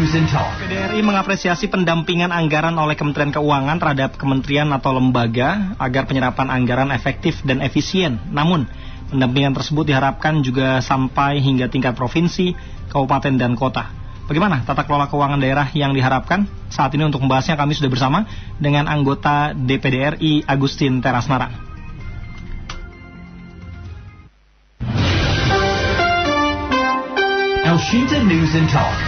News and Talk. PDRI mengapresiasi pendampingan anggaran oleh Kementerian Keuangan terhadap kementerian atau lembaga agar penyerapan anggaran efektif dan efisien. Namun, pendampingan tersebut diharapkan juga sampai hingga tingkat provinsi, kabupaten, dan kota. Bagaimana tata kelola keuangan daerah yang diharapkan? Saat ini untuk membahasnya kami sudah bersama dengan anggota DPD RI Agustin Terasnara. Elshita News and Talk.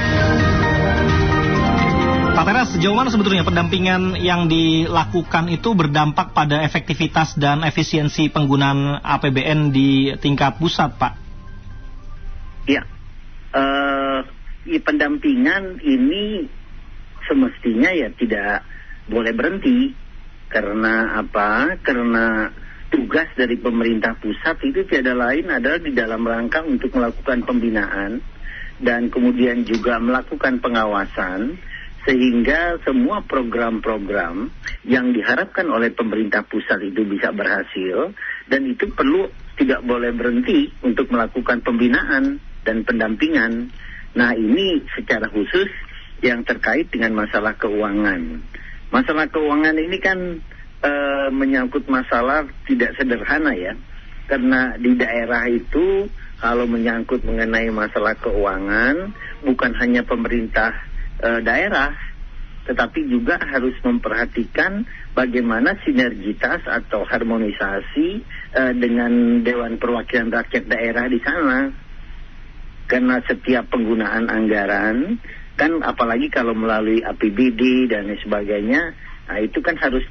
Pak Teras, sejauh mana sebetulnya pendampingan yang dilakukan itu berdampak pada efektivitas dan efisiensi penggunaan APBN di tingkat pusat, Pak? Ya, pendampingan ini semestinya ya tidak boleh berhenti. Karena apa? Karena tugas dari pemerintah pusat itu tiada lain adalah di dalam rangka untuk melakukan pembinaan dan kemudian juga melakukan pengawasan sehingga semua program-program yang diharapkan oleh pemerintah pusat itu bisa berhasil, dan itu tidak boleh berhenti untuk melakukan pembinaan dan pendampingan. Nah, ini secara khusus yang terkait dengan masalah keuangan. Masalah keuangan ini kan menyangkut masalah tidak sederhana ya, karena di daerah itu kalau menyangkut mengenai masalah keuangan, bukan hanya pemerintah daerah, tetapi juga harus memperhatikan bagaimana sinergitas atau harmonisasi dengan Dewan Perwakilan Rakyat daerah di sana. Karena setiap penggunaan anggaran, kan apalagi kalau melalui APBD dan sebagainya, nah itu kan harus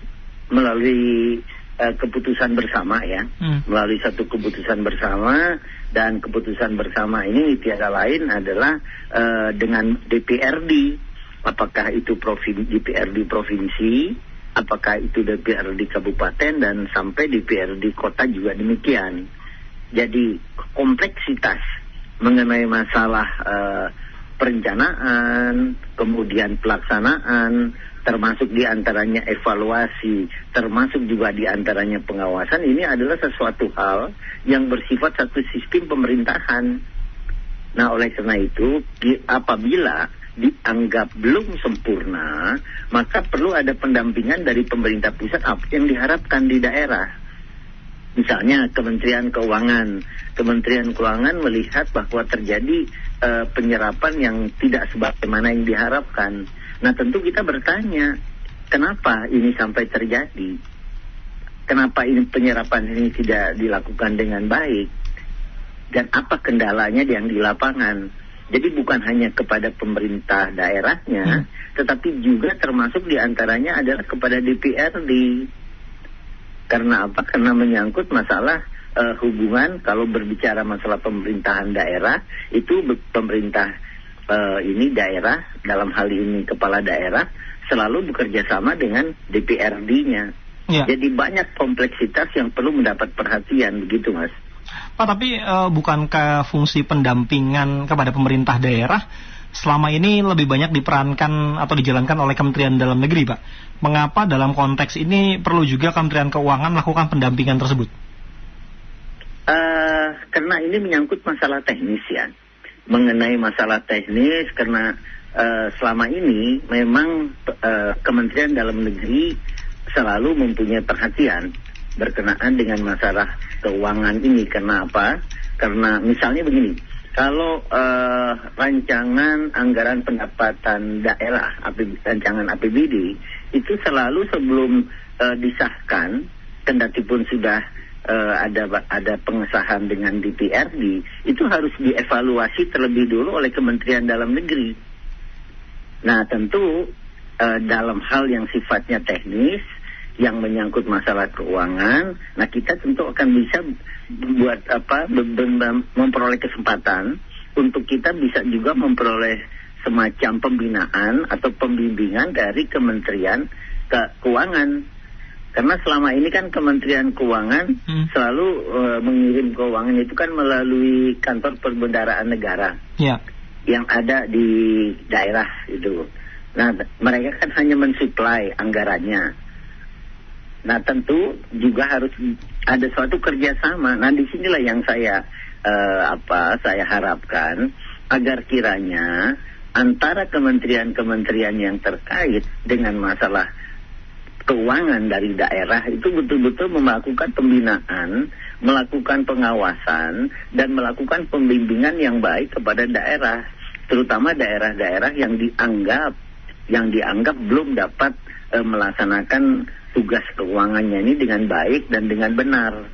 melalui keputusan bersama ya, melalui satu keputusan bersama, dan keputusan bersama ini tiada lain adalah dengan DPRD, apakah itu DPRD provinsi, apakah itu DPRD kabupaten, dan sampai DPRD kota juga demikian. Jadi kompleksitas mengenai masalah perencanaan, kemudian pelaksanaan, termasuk diantaranya evaluasi, termasuk juga diantaranya pengawasan, ini adalah sesuatu hal yang bersifat satu sistem pemerintahan. Nah, oleh karena itu, apabila dianggap belum sempurna, maka perlu ada pendampingan dari pemerintah pusat apa yang diharapkan di daerah. Misalnya Kementerian Keuangan. Kementerian Keuangan melihat bahwa terjadi penyerapan yang tidak sebagaimana yang diharapkan. Nah, tentu kita bertanya, kenapa ini sampai terjadi? Kenapa ini penyerapan ini tidak dilakukan dengan baik? Dan apa kendalanya yang di lapangan? Jadi bukan hanya kepada pemerintah daerahnya, tetapi juga termasuk diantaranya adalah kepada DPRD. Karena apa? Karena menyangkut masalah hubungan, kalau berbicara masalah pemerintahan daerah, itu pemerintah ini daerah, dalam hal ini kepala daerah, selalu bekerja sama dengan DPRD-nya. Ya. Jadi banyak kompleksitas yang perlu mendapat perhatian, begitu Mas. Pak, tapi bukankah fungsi pendampingan kepada pemerintah daerah selama ini lebih banyak diperankan atau dijalankan oleh Kementerian Dalam Negeri, Pak? Mengapa dalam konteks ini perlu juga Kementerian Keuangan melakukan pendampingan tersebut? Karena ini menyangkut masalah teknis ya. Mengenai masalah teknis, karena selama ini memang Kementerian Dalam Negeri selalu mempunyai perhatian berkenaan dengan masalah keuangan ini. Karena apa? Karena misalnya begini, kalau rancangan anggaran pendapatan daerah, rancangan APBD, itu selalu sebelum disahkan, kendatipun sudah ada pengesahan dengan DPRD, itu harus dievaluasi terlebih dulu oleh Kementerian Dalam Negeri. Nah, tentu dalam hal yang sifatnya teknis, yang menyangkut masalah keuangan, nah kita tentu akan bisa memperoleh kesempatan untuk kita bisa juga memperoleh semacam pembinaan atau pembimbingan dari Kementerian Keuangan. Karena selama ini kan Kementerian Keuangan selalu mengirim keuangan itu kan melalui kantor perbendaharaan negara yang ada di daerah itu. Nah, mereka kan hanya mensuplai anggarannya. Nah, tentu juga harus ada suatu kerjasama. Nah, disinilah yang saya harapkan agar kiranya antara kementerian-kementerian yang terkait dengan masalah keuangan dari daerah itu betul-betul melakukan pembinaan, melakukan pengawasan, dan melakukan pembimbingan yang baik kepada daerah, terutama daerah-daerah yang dianggap belum dapat melaksanakan tugas keuangannya ini dengan baik dan dengan benar.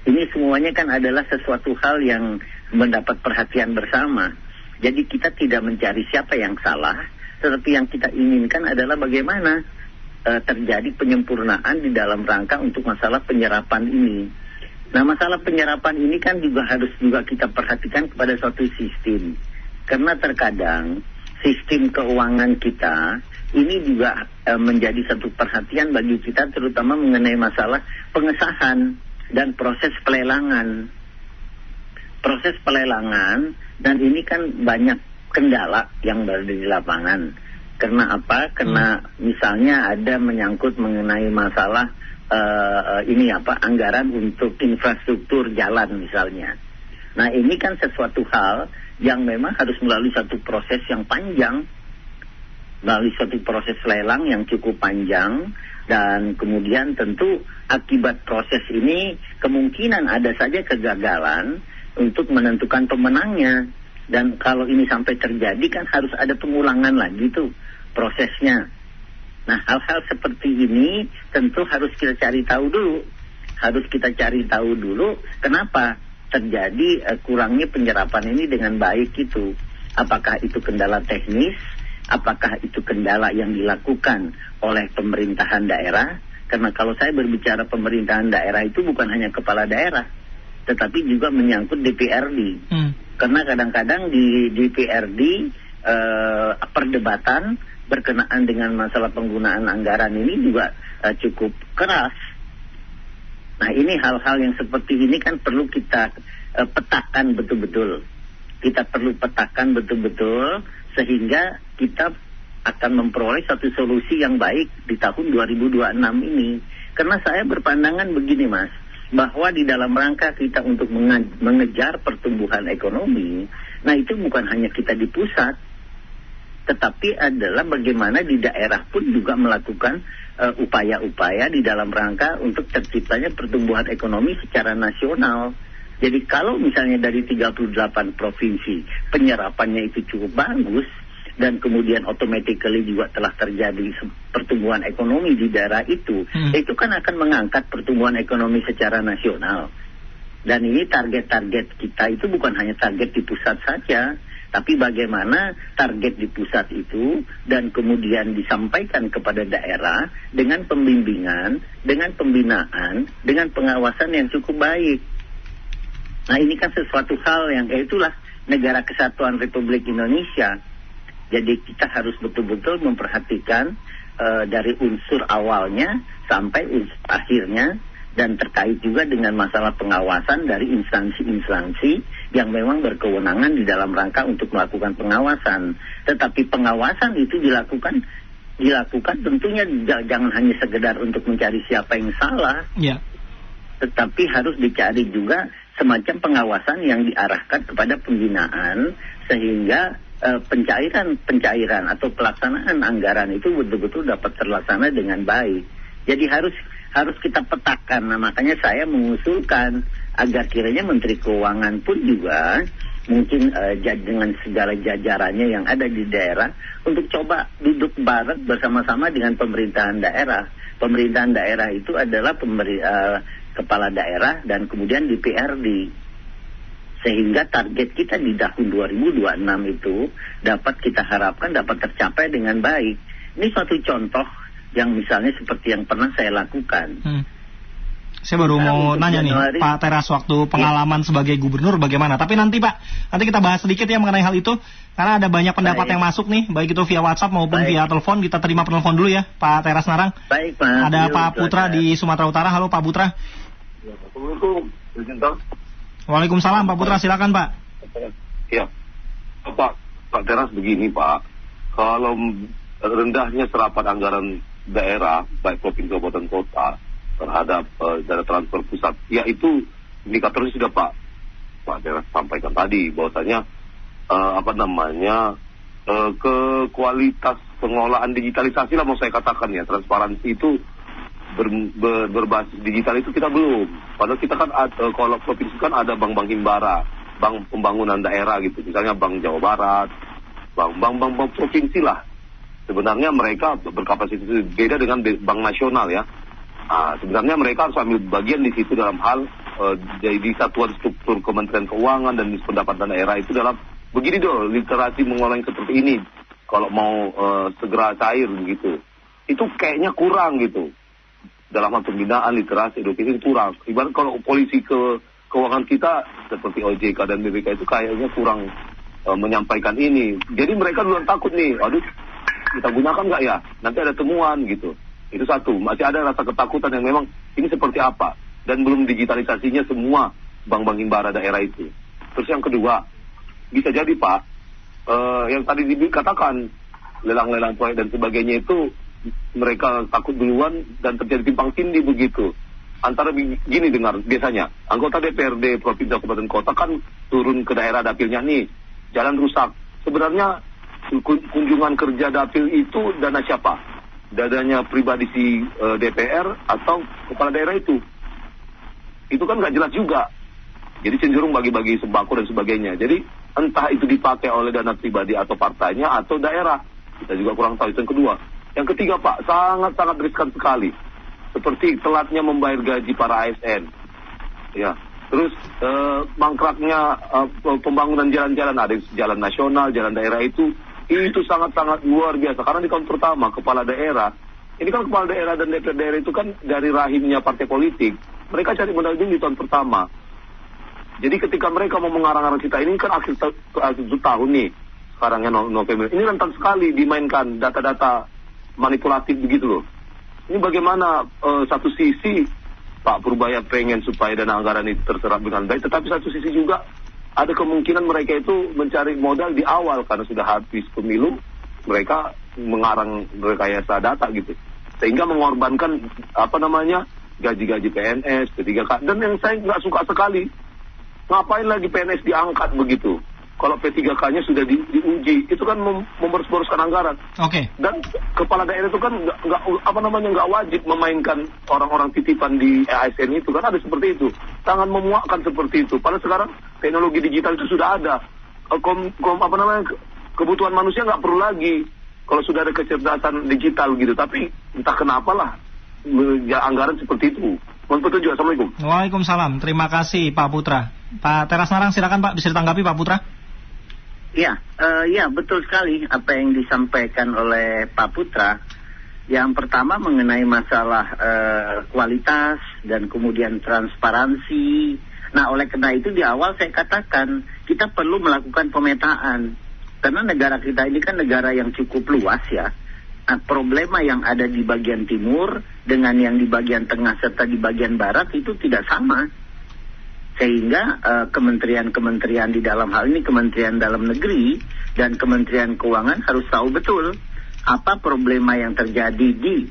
Ini semuanya kan adalah sesuatu hal yang mendapat perhatian bersama. Jadi kita tidak mencari siapa yang salah, tetapi yang kita inginkan adalah bagaimana terjadi penyempurnaan di dalam rangka untuk masalah penyerapan ini. Nah, masalah penyerapan ini kan harus kita perhatikan kepada suatu sistem. Karena terkadang sistem keuangan kita ini juga menjadi satu perhatian bagi kita, terutama mengenai masalah pengesahan dan proses pelelangan. Proses pelelangan, dan ini kan banyak kendala yang berada di lapangan. Karena apa? Karena misalnya ada menyangkut mengenai masalah anggaran untuk infrastruktur jalan misalnya. Nah, ini kan sesuatu hal yang memang harus melalui satu proses yang panjang, melalui satu proses lelang yang cukup panjang, dan kemudian tentu akibat proses ini kemungkinan ada saja kegagalan untuk menentukan pemenangnya. Dan kalau ini sampai terjadi kan harus ada pengulangan lagi tuh prosesnya. Nah, hal-hal seperti ini tentu harus kita cari tahu dulu. Harus kita cari tahu dulu kenapa terjadi kurangnya penyerapan ini dengan baik itu. Apakah itu kendala teknis? Apakah itu kendala yang dilakukan oleh pemerintahan daerah? Karena kalau saya berbicara pemerintahan daerah itu bukan hanya kepala daerah, tetapi juga menyangkut DPRD. Karena kadang-kadang di DPRD perdebatan berkenaan dengan masalah penggunaan anggaran ini juga cukup keras. Nah, ini hal-hal yang seperti ini kan perlu kita petakan betul-betul. Kita perlu petakan betul-betul sehingga kita akan memperoleh satu solusi yang baik di tahun 2026 ini. Karena saya berpandangan begini, Mas, bahwa di dalam rangka kita untuk mengejar pertumbuhan ekonomi, nah itu bukan hanya kita di pusat, tetapi adalah bagaimana di daerah pun juga melakukan upaya-upaya di dalam rangka untuk terciptanya pertumbuhan ekonomi secara nasional. Jadi kalau misalnya dari 38 provinsi penyerapannya itu cukup bagus, dan kemudian automatically juga telah terjadi pertumbuhan ekonomi di daerah itu kan akan mengangkat pertumbuhan ekonomi secara nasional. Dan ini target-target kita itu bukan hanya target di pusat saja, tapi bagaimana target di pusat itu dan kemudian disampaikan kepada daerah dengan pembimbingan, dengan pembinaan, dengan pengawasan yang cukup baik. Nah, ini kan sesuatu hal yang itulah negara kesatuan Republik Indonesia. Jadi kita harus betul-betul memperhatikan dari unsur awalnya sampai unsur akhirnya, dan terkait juga dengan masalah pengawasan dari instansi-instansi yang memang berkewenangan di dalam rangka untuk melakukan pengawasan. Tetapi pengawasan itu dilakukan tentunya jangan hanya sekedar untuk mencari siapa yang salah, tetapi harus dicari juga semacam pengawasan yang diarahkan kepada pembinaan sehingga pencairan atau pelaksanaan anggaran itu betul-betul dapat terlaksana dengan baik. Jadi harus kita petakan. Nah, makanya saya mengusulkan agar kiranya Menteri Keuangan pun juga mungkin dengan segala jajarannya yang ada di daerah untuk coba duduk bareng bersama-sama dengan pemerintahan daerah. Pemerintahan daerah itu adalah kepala daerah dan kemudian DPRD. Sehingga target kita di tahun 2026 itu dapat kita harapkan dapat tercapai dengan baik. Ini suatu contoh yang misalnya seperti yang pernah saya lakukan. Saya baru mau nanya nih, Pak Teras, waktu pengalaman sebagai gubernur bagaimana? Tapi nanti kita bahas sedikit ya mengenai hal itu, karena ada banyak pendapat yang masuk nih, baik itu via WhatsApp maupun via telepon. Kita terima penelpon dulu ya, Pak Teras Narang. Baik, Pak. Ada Pak Putra di Sumatera Utara. Halo Pak Putra. Assalamualaikum. Waalaikumsalam Pak Putra, silakan Pak. Ya, Pak Teras begini Pak, kalau rendahnya serapan anggaran daerah, baik provinsi kabupaten kota terhadap dana transfer pusat, ya itu indikatornya sudah Pak Teras sampaikan tadi, bahwasanya ke kualitas pengelolaan digitalisasi lah mau saya katakan ya. Transparansi itu berbasis digital itu kita belum. Padahal kita kan kalau provinsi kan ada bank himbara, bank pembangunan daerah gitu. Misalnya Bank Jawa Barat, bank provinsi lah. Sebenarnya mereka berkapasitas beda dengan bank nasional ya. Sebenarnya mereka harus ambil bagian di situ dalam hal jadi satuan struktur Kementerian Keuangan dan pendapatan daerah itu dalam begini dong literasi mengelola seperti ini. Kalau mau segera cair begitu, itu kayaknya kurang gitu. Dalam hal pembinaan literasi edukasi itu kurang. Ibarat kalau polisi keuangan kita seperti OJK dan BPK itu kayaknya kurang menyampaikan ini. Jadi mereka duluan takut nih, aduh kita gunakan nggak ya? Nanti ada temuan gitu. Itu satu, masih ada rasa ketakutan yang memang ini seperti apa. Dan belum digitalisasinya semua bank-bank himbara daerah itu. Terus yang kedua, bisa jadi Pak, yang tadi dikatakan lelang-lelang proyek dan sebagainya itu mereka takut duluan dan terjadi timpang tindih begitu. Antara gini dengar, biasanya anggota DPRD Provinsi Kabupaten Kota kan turun ke daerah dapilnya nih, jalan rusak. Sebenarnya kunjungan kerja dapil itu dana siapa? Dananya pribadi si DPR atau kepala daerah itu? Itu kan nggak jelas juga. Jadi cenderung bagi-bagi sembako dan sebagainya. Jadi entah itu dipakai oleh dana pribadi atau partainya atau daerah. Kita juga kurang tahu. Itu yang kedua. Yang ketiga Pak, sangat-sangat riskan sekali. Seperti telatnya membayar gaji para ASN. Ya. Terus mangkraknya pembangunan jalan-jalan, ada jalan nasional, jalan daerah itu sangat-sangat luar biasa. Karena di tahun pertama kepala daerah, ini kan kepala daerah dan DPR daerah itu kan dari rahimnya partai politik. Mereka cari modal di tahun pertama. Jadi ketika mereka mau mengarang-arang kita, ini kan akhir tahun nih, sekarangnya November. Ini rentan sekali dimainkan data-data manipulatif begitu loh. Ini bagaimana satu sisi Pak Purbaya pengen supaya dana anggaran itu terserap dengan baik, tetapi satu sisi juga ada kemungkinan mereka itu mencari modal di awal karena sudah habis pemilu, mereka mengarang rekayasa data gitu, sehingga mengorbankan gaji-gaji PNS, P3K. Dan yang saya nggak suka sekali, ngapain lagi PNS diangkat begitu? Kalau P3K-nya sudah diuji, itu kan memboros-boroskan anggaran. Oke. Dan kepala daerah itu kan nggak wajib memainkan orang-orang titipan di ASN itu, kan ada seperti itu. Tangan memuakkan seperti itu. Padahal sekarang teknologi digital itu sudah ada. Kebutuhan manusia nggak perlu lagi kalau sudah ada kecerdasan digital gitu. Tapi entah kenapa lah anggaran seperti itu. Mohon petunjuk. Assalamualaikum. Waalaikumsalam. Terima kasih Pak Putra. Pak Teras Narang, silakan Pak, bisa ditanggapi Pak Putra. Ya, betul sekali apa yang disampaikan oleh Pak Putra. Yang pertama mengenai masalah kualitas dan kemudian transparansi. Nah, oleh karena itu di awal saya katakan kita perlu melakukan pemetaan. Karena negara kita ini kan negara yang cukup luas ya. Nah, problema yang ada di bagian timur dengan yang di bagian tengah serta di bagian barat itu tidak sama. Sehingga kementerian-kementerian di dalam hal ini Kementerian Dalam Negeri dan Kementerian Keuangan harus tahu betul apa problema yang terjadi di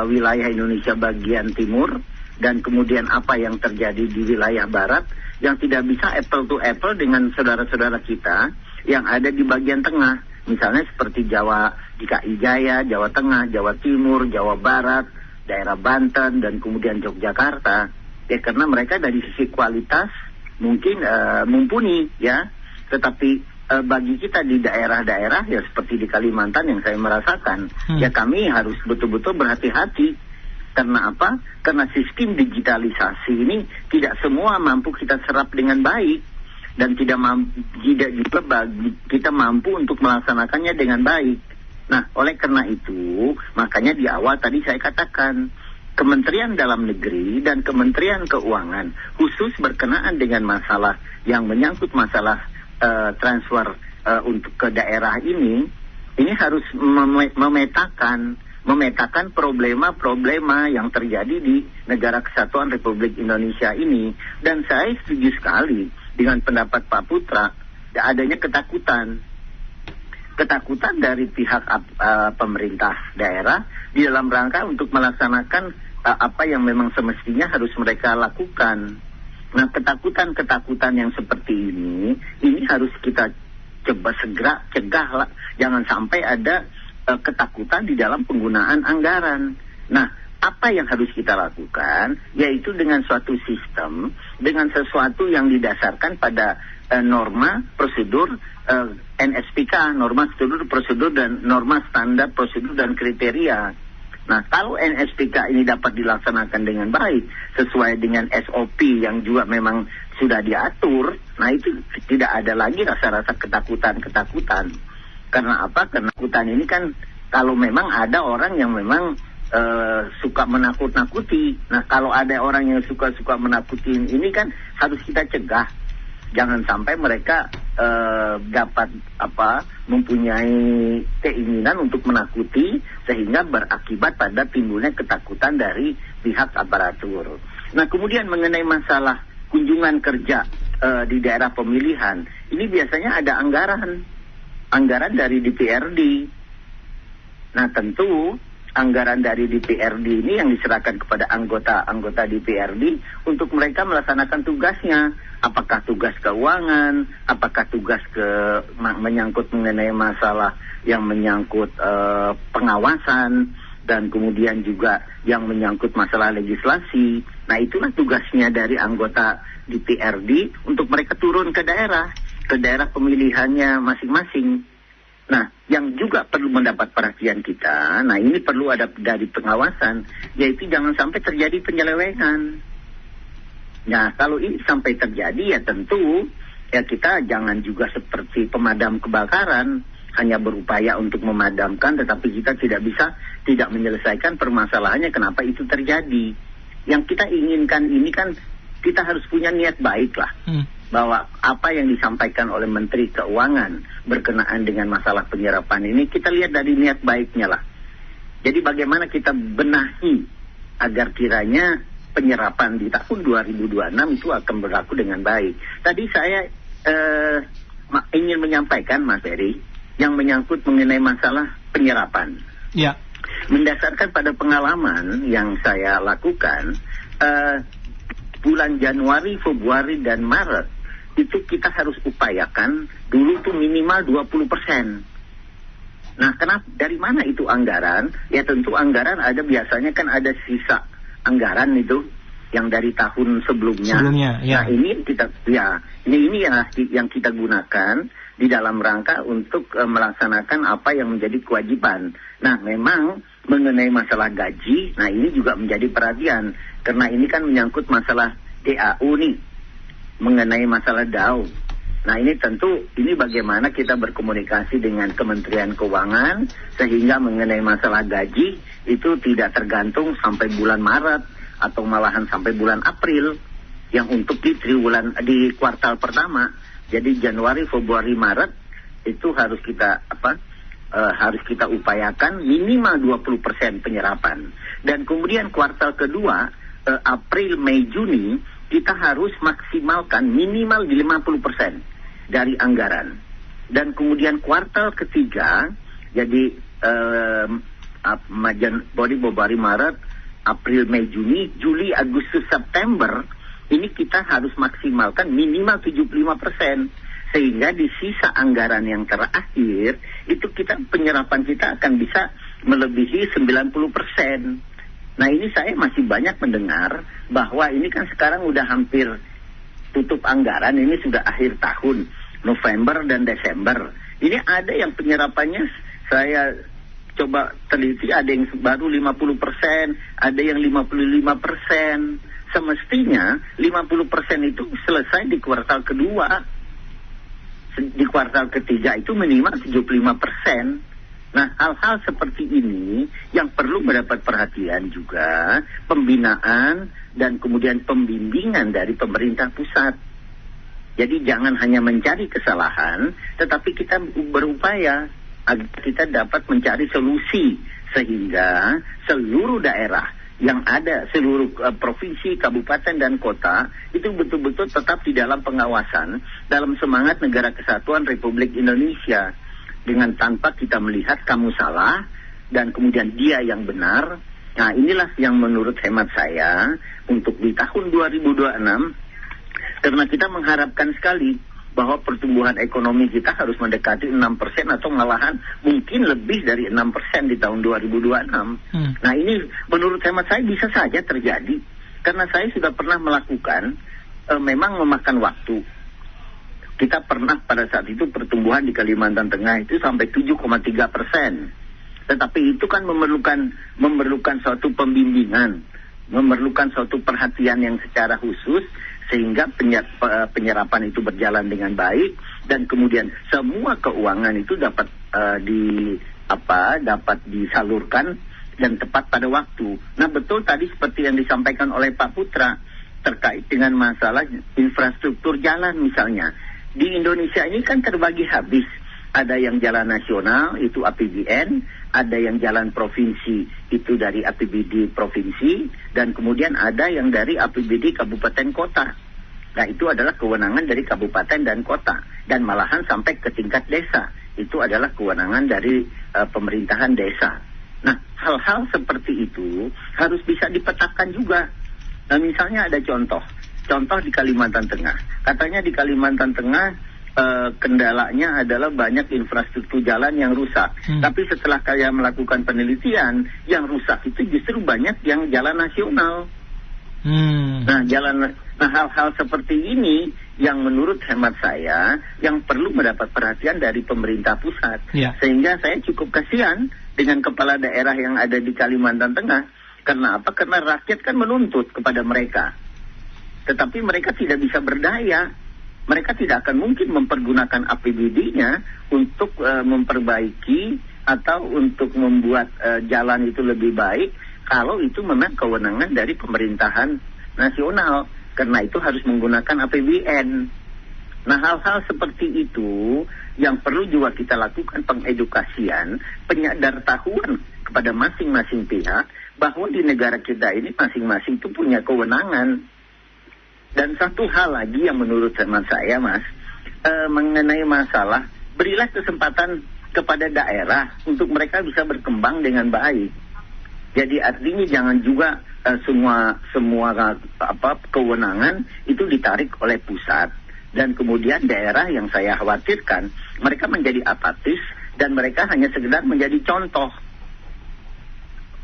wilayah Indonesia bagian timur dan kemudian apa yang terjadi di wilayah barat yang tidak bisa apple to apple dengan saudara-saudara kita yang ada di bagian tengah. Misalnya seperti Jawa, DKI Jaya, Jawa Tengah, Jawa Timur, Jawa Barat, daerah Banten dan kemudian Yogyakarta. Ya karena mereka dari sisi kualitas mungkin mumpuni ya, tetapi bagi kita di daerah-daerah ya seperti di Kalimantan yang saya merasakan, ya kami harus betul-betul berhati-hati. Karena apa? Karena sistem digitalisasi ini tidak semua mampu kita serap dengan baik dan tidak juga kita mampu untuk melaksanakannya dengan baik. Nah, oleh karena itu makanya di awal tadi saya katakan Kementerian Dalam Negeri dan Kementerian Keuangan khusus berkenaan dengan masalah yang menyangkut masalah transfer untuk ke daerah ini harus memetakan problema-problema yang terjadi di Negara Kesatuan Republik Indonesia ini. Dan saya setuju sekali dengan pendapat Pak Putra, adanya ketakutan dari pihak pemerintah daerah di dalam rangka untuk melaksanakan apa yang memang semestinya harus mereka lakukan. Nah, ketakutan yang seperti ini harus kita coba segera cegahlah, jangan sampai ada ketakutan di dalam penggunaan anggaran. Nah, apa yang harus kita lakukan, yaitu dengan suatu sistem, dengan sesuatu yang didasarkan pada norma prosedur NSPK, norma prosedur dan norma standar prosedur dan kriteria. Nah, kalau NSPK ini dapat dilaksanakan dengan baik, sesuai dengan SOP yang juga memang sudah diatur, nah itu tidak ada lagi rasa-rasa ketakutan-ketakutan. Karena apa? Karena ketakutan ini kan, kalau memang ada orang yang memang suka menakut-nakuti. Nah, kalau ada orang yang suka menakuti ini kan harus kita cegah. Jangan sampai mereka dapat mempunyai keinginan untuk menakuti sehingga berakibat pada timbulnya ketakutan dari pihak aparatur. Nah, kemudian mengenai masalah kunjungan kerja di daerah pemilihan, ini biasanya ada anggaran dari DPRD. Nah, tentu anggaran dari DPRD ini yang diserahkan kepada anggota DPRD untuk mereka melaksanakan tugasnya. Apakah tugas keuangan, apakah tugas menyangkut mengenai masalah yang menyangkut pengawasan, dan kemudian juga yang menyangkut masalah legislasi. Nah, itulah tugasnya dari anggota DPRD untuk mereka turun ke daerah pemilihannya masing-masing. Nah, yang juga perlu mendapat perhatian kita, nah ini perlu ada dari pengawasan, yaitu jangan sampai terjadi penyelewengan. Nah, kalau ini sampai terjadi ya tentu ya kita jangan juga seperti pemadam kebakaran, hanya berupaya untuk memadamkan, tetapi kita tidak menyelesaikan permasalahannya kenapa itu terjadi. Yang kita inginkan ini kan kita harus punya niat baik lah. Bahwa apa yang disampaikan oleh Menteri Keuangan berkenaan dengan masalah penyerapan ini, kita lihat dari niat baiknya lah. Jadi bagaimana kita benahi agar kiranya penyerapan di tahun 2026 itu akan berlaku dengan baik. Tadi saya ingin menyampaikan, Mas Ferry, yang menyangkut mengenai masalah penyerapan. Ya. Mendasarkan pada pengalaman yang saya lakukan, bulan Januari, Februari, dan Maret, itu kita harus upayakan dulu tuh minimal 20%. Nah, kenapa? Dari mana itu anggaran? Ya tentu anggaran biasanya kan ada sisa anggaran itu yang dari tahun sebelumnya. Ya. Nah, ini yang kita gunakan di dalam rangka untuk melaksanakan apa yang menjadi kewajiban. Nah, memang mengenai masalah gaji, nah ini juga menjadi perhatian karena ini kan menyangkut masalah DAU nih, mengenai masalah DAU. Nah, ini tentu ini bagaimana kita berkomunikasi dengan Kementerian Keuangan sehingga mengenai masalah gaji itu tidak tergantung sampai bulan Maret atau malahan sampai bulan April yang untuk di kuartal pertama. Jadi Januari, Februari, Maret itu harus kita upayakan minimal 20% penyerapan. Dan kemudian kuartal kedua, April, Mei, Juni, kita harus maksimalkan minimal di 50% dari anggaran. Dan kemudian kuartal ketiga, jadi Februari, Maret, April, Mei, Juni, Juli, Agustus, September, ini kita harus maksimalkan minimal 75%. Sehingga di sisa anggaran yang terakhir, itu penyerapan kita akan bisa melebihi 90%. Nah, ini saya masih banyak mendengar bahwa ini kan sekarang udah hampir tutup anggaran, ini sudah akhir tahun, November dan Desember. Ini ada yang penyerapannya saya coba teliti, ada yang baru 50%, ada yang 55%. Semestinya 50% itu selesai di kuartal kedua. Di kuartal ketiga itu minimal 75%. Nah, hal-hal seperti ini yang perlu mendapat perhatian juga, pembinaan dan kemudian pembimbingan dari pemerintah pusat. Jadi jangan hanya mencari kesalahan, tetapi kita berupaya agar kita dapat mencari solusi sehingga seluruh daerah yang ada, seluruh provinsi, kabupaten, dan kota itu betul-betul tetap di dalam pengawasan dalam semangat Negara Kesatuan Republik Indonesia, dengan tanpa kita melihat kamu salah dan kemudian dia yang benar. Nah, inilah yang menurut hemat saya untuk di tahun 2026, karena kita mengharapkan sekali bahwa pertumbuhan ekonomi kita harus mendekati 6% atau malahan mungkin lebih dari 6% di tahun 2026. Nah ini menurut hemat saya bisa saja terjadi, karena saya sudah pernah melakukan, memang memakan waktu. Kita pernah pada saat itu pertumbuhan di Kalimantan Tengah itu sampai 7,3%. Tetapi itu kan memerlukan suatu pembimbingan, memerlukan suatu perhatian yang secara khusus, sehingga penyerapan itu berjalan dengan baik, dan kemudian semua keuangan itu dapat dapat disalurkan dan tepat pada waktu. Nah betul tadi seperti yang disampaikan oleh Pak Putra terkait dengan masalah infrastruktur jalan misalnya. Di Indonesia ini kan terbagi habis. Ada yang jalan nasional, itu APBN, ada yang jalan provinsi, itu dari APBD provinsi, dan kemudian ada yang dari APBD kabupaten kota. Nah, itu adalah kewenangan dari kabupaten dan kota, dan malahan sampai ke tingkat desa. Itu adalah kewenangan dari pemerintahan desa. Nah, hal-hal seperti itu harus bisa dipetakan juga. Nah, misalnya ada contoh di Kalimantan Tengah. Katanya di Kalimantan Tengah kendalanya adalah banyak infrastruktur jalan yang rusak. Tapi setelah saya melakukan penelitian, yang rusak itu justru banyak yang jalan nasional. Nah, hal-hal seperti ini yang menurut hemat saya yang perlu mendapat perhatian dari pemerintah pusat. Sehingga saya cukup kasihan dengan kepala daerah yang ada di Kalimantan Tengah. Karena apa? Karena rakyat kan menuntut kepada mereka. Tetapi mereka tidak bisa berdaya. Mereka tidak akan mungkin mempergunakan APBD-nya untuk memperbaiki atau untuk membuat jalan itu lebih baik kalau itu memang kewenangan dari pemerintahan nasional. Karena itu harus menggunakan APBN. Nah, hal-hal seperti itu yang perlu juga kita lakukan pengedukasian, penyadartahuan kepada masing-masing pihak bahwa di negara kita ini masing-masing itu punya kewenangan. Dan satu hal lagi yang menurut hemat saya, Mas, mengenai masalah berilah kesempatan kepada daerah untuk mereka bisa berkembang dengan baik. Jadi artinya jangan juga semua kewenangan itu ditarik oleh pusat, dan kemudian daerah yang saya khawatirkan mereka menjadi apatis dan mereka hanya sekedar menjadi contoh,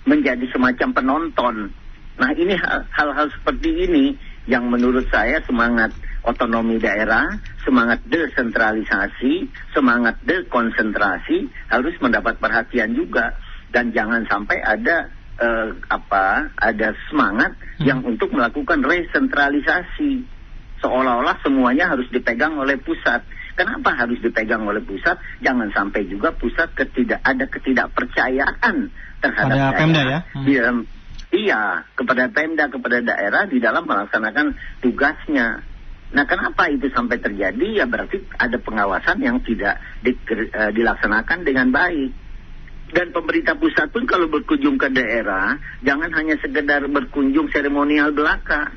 menjadi semacam penonton. Nah, ini hal-hal seperti ini yang menurut saya semangat otonomi daerah, semangat desentralisasi, semangat dekonsentrasi harus mendapat perhatian juga, dan jangan sampai ada semangat yang untuk melakukan resentralisasi, seolah-olah semuanya harus dipegang oleh pusat. Kenapa harus dipegang oleh pusat? Jangan sampai juga pusat ada ketidakpercayaan terhadap pada Pemda ya. Iya, kepada Pemda, kepada daerah di dalam melaksanakan tugasnya. Nah, kenapa itu sampai terjadi? Ya berarti ada pengawasan yang tidak dilaksanakan dengan baik. Dan pemerintah pusat pun kalau berkunjung ke daerah, jangan hanya sekedar berkunjung seremonial belaka.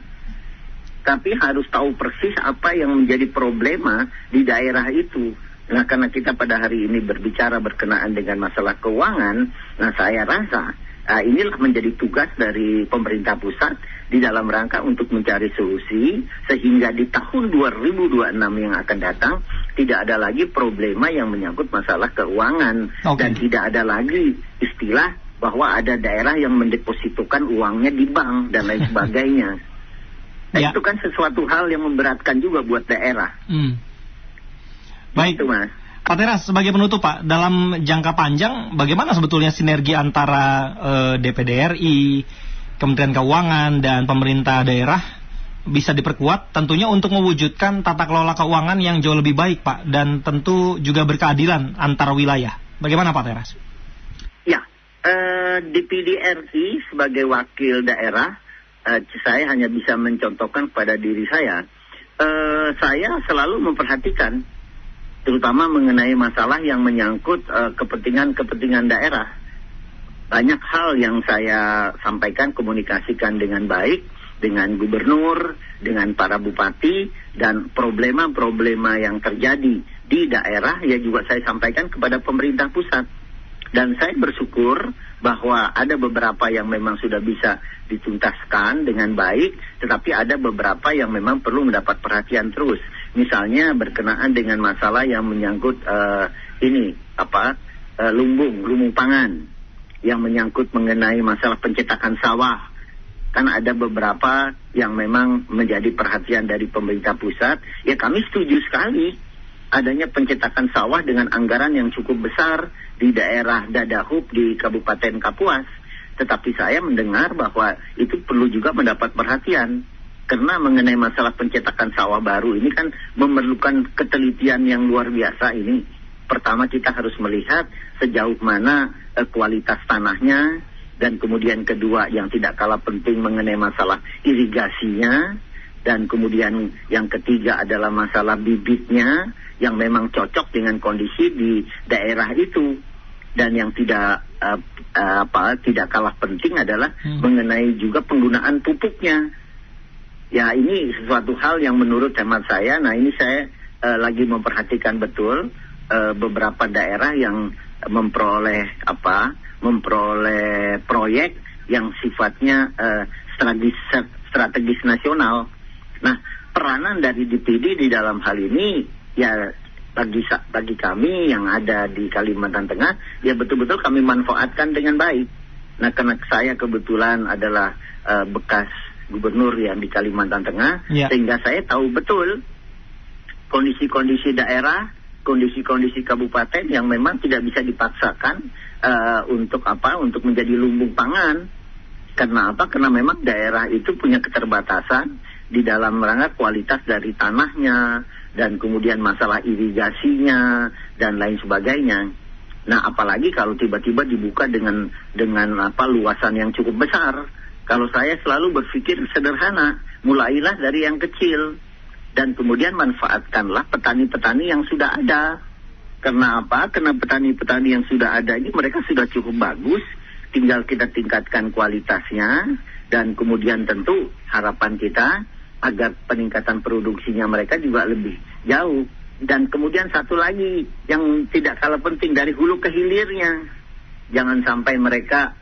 Tapi harus tahu persis apa yang menjadi problema di daerah itu. Nah, karena kita pada hari ini berbicara berkenaan dengan masalah keuangan, nah saya rasa inilah menjadi tugas dari pemerintah pusat di dalam rangka untuk mencari solusi sehingga di tahun 2026 yang akan datang tidak ada lagi problema yang menyangkut masalah keuangan. Dan tidak ada lagi istilah bahwa ada daerah yang mendepositokan uangnya di bank dan lain sebagainya. Itu kan sesuatu hal yang memberatkan juga buat daerah. Baik, itu, Mas. Pak Teras, sebagai penutup Pak, dalam jangka panjang bagaimana sebetulnya sinergi antara DPD RI, Kementerian Keuangan, dan pemerintah daerah bisa diperkuat tentunya untuk mewujudkan tata kelola keuangan yang jauh lebih baik Pak, dan tentu juga berkeadilan antar wilayah. Bagaimana Pak Teras? Ya, DPD RI sebagai wakil daerah, saya hanya bisa mencontohkan pada diri saya. Saya selalu memperhatikan terutama mengenai masalah yang menyangkut kepentingan daerah. Banyak hal yang saya sampaikan, komunikasikan dengan baik dengan gubernur, dengan para bupati, dan problema-problema yang terjadi di daerah ya juga saya sampaikan kepada pemerintah pusat. Dan saya bersyukur bahwa ada beberapa yang memang sudah bisa dituntaskan dengan baik, tetapi ada beberapa yang memang perlu mendapat perhatian terus. Misalnya berkenaan dengan masalah yang menyangkut lumbung pangan, yang menyangkut mengenai masalah pencetakan sawah. Kan ada beberapa yang memang menjadi perhatian dari pemerintah pusat. Ya kami setuju sekali adanya pencetakan sawah dengan anggaran yang cukup besar di daerah Dadahub di Kabupaten Kapuas. Tetapi saya mendengar bahwa itu perlu juga mendapat perhatian. Karena mengenai masalah pencetakan sawah baru ini kan memerlukan ketelitian yang luar biasa ini. Pertama kita harus melihat sejauh mana kualitas tanahnya, dan kemudian kedua yang tidak kalah penting mengenai masalah irigasinya, dan kemudian yang ketiga adalah masalah bibitnya yang memang cocok dengan kondisi di daerah itu. Dan yang tidak kalah penting adalah mengenai juga penggunaan pupuknya. Ya ini sesuatu hal yang menurut hemat saya, nah ini saya lagi memperhatikan betul beberapa daerah yang memperoleh proyek yang sifatnya strategis nasional. Nah, peranan dari DPD di dalam hal ini ya bagi kami yang ada di Kalimantan Tengah ya betul-betul kami manfaatkan dengan baik. Nah, karena saya kebetulan adalah bekas gubernur yang di Kalimantan Tengah, sehingga saya tahu betul kondisi-kondisi daerah, kondisi-kondisi kabupaten yang memang tidak bisa dipaksakan untuk menjadi lumbung pangan. Karena apa? Karena memang daerah itu punya keterbatasan di dalam rangka kualitas dari tanahnya dan kemudian masalah irigasinya dan lain sebagainya. Nah, apalagi kalau tiba-tiba dibuka dengan luasan yang cukup besar. Kalau saya selalu berpikir sederhana, mulailah dari yang kecil dan kemudian manfaatkanlah petani-petani yang sudah ada. Karena apa? Karena petani-petani yang sudah ada ini mereka sudah cukup bagus, tinggal kita tingkatkan kualitasnya dan kemudian tentu harapan kita agar peningkatan produksinya mereka juga lebih jauh. Dan kemudian satu lagi yang tidak kalah penting dari hulu ke hilirnya. Jangan sampai mereka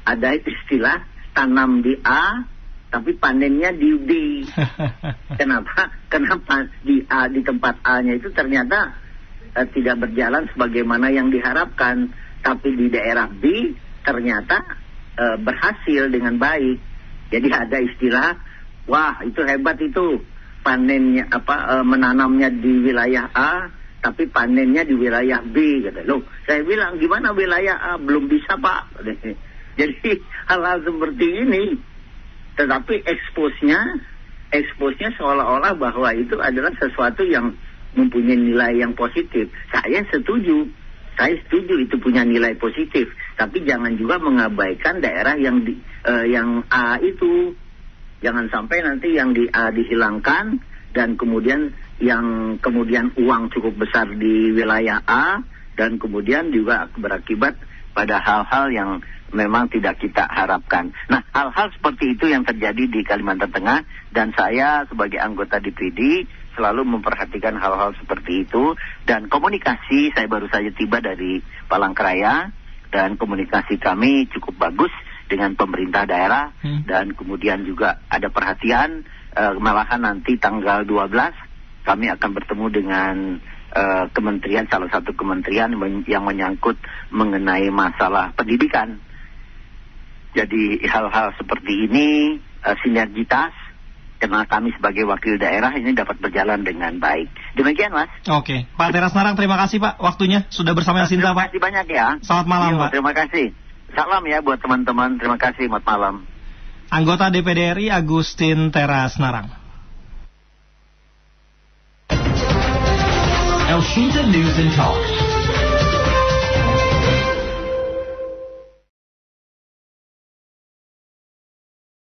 ada istilah tanam di A tapi panennya di B. Kenapa? Kenapa di tempat A-nya itu ternyata tidak berjalan sebagaimana yang diharapkan, tapi di daerah B ternyata berhasil dengan baik. Jadi ada istilah, wah itu hebat itu panennya menanamnya di wilayah A tapi panennya di wilayah B. Kata, loh, saya bilang gimana wilayah A belum bisa Pak. Jadi hal-hal seperti ini, tetapi eksposnya seolah-olah bahwa itu adalah sesuatu yang mempunyai nilai yang positif. Saya setuju itu punya nilai positif, tapi jangan juga mengabaikan daerah yang A itu. Jangan sampai nanti yang di A dihilangkan dan kemudian uang cukup besar di wilayah A dan kemudian juga berakibat pada hal-hal yang memang tidak kita harapkan. Nah, hal-hal seperti itu yang terjadi di Kalimantan Tengah dan saya sebagai anggota DPD selalu memperhatikan hal-hal seperti itu dan komunikasi, saya baru saja tiba dari Palangkaraya dan komunikasi kami cukup bagus dengan pemerintah daerah dan kemudian juga ada perhatian malahan nanti tanggal 12 kami akan bertemu dengan kementerian, salah satu kementerian yang menyangkut mengenai masalah pendidikan. Jadi hal-hal seperti ini sinergitas karena kami sebagai wakil daerah ini dapat berjalan dengan baik. Demikian Mas. Oke, Pak Teras Narang terima kasih Pak waktunya sudah bersama Sinta Pak. Terima kasih banyak ya. Selamat malam Pak. Terima kasih. Salam ya buat teman-teman. Terima kasih. Selamat malam. Anggota DPD RI Agustin Teras Narang. Elshinta News and Talk.